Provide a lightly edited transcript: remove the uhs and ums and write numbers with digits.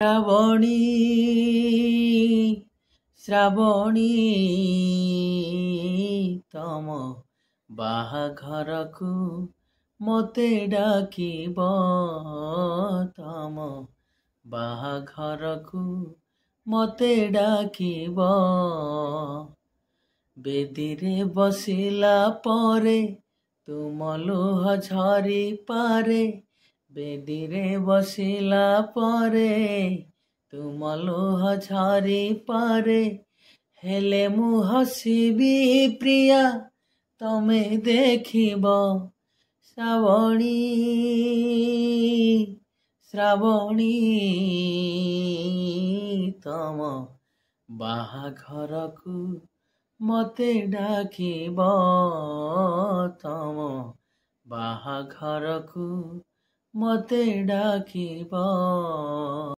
ଶ୍ରାବଣୀ ଶ୍ରାବଣୀ ତମ ବାହାଘରକୁ ମୋତେ ଡାକିବ ତମ ବାହାଘରକୁ ମୋତେ ଡାକିବ ବେଦୀରେ ବସିଲା ପରେ ତୁମ ଲୁହ ଝରି ପାରେ ବେଦୀରେ ବସିଲା ପରେ ତୁମ ଲୁହ ଝରି ପାରେ ହେଲେ ମୁଁ ହସିବି ପ୍ରିୟା ତମେ ଦେଖିବ ଶ୍ରାବଣୀ ଶ୍ରାବଣୀ ତମ ବାହାଘରକୁ ମୋତେ ଡାକିବ ତମ ବାହାଘରକୁ ମୋତେ ଡାକିବ।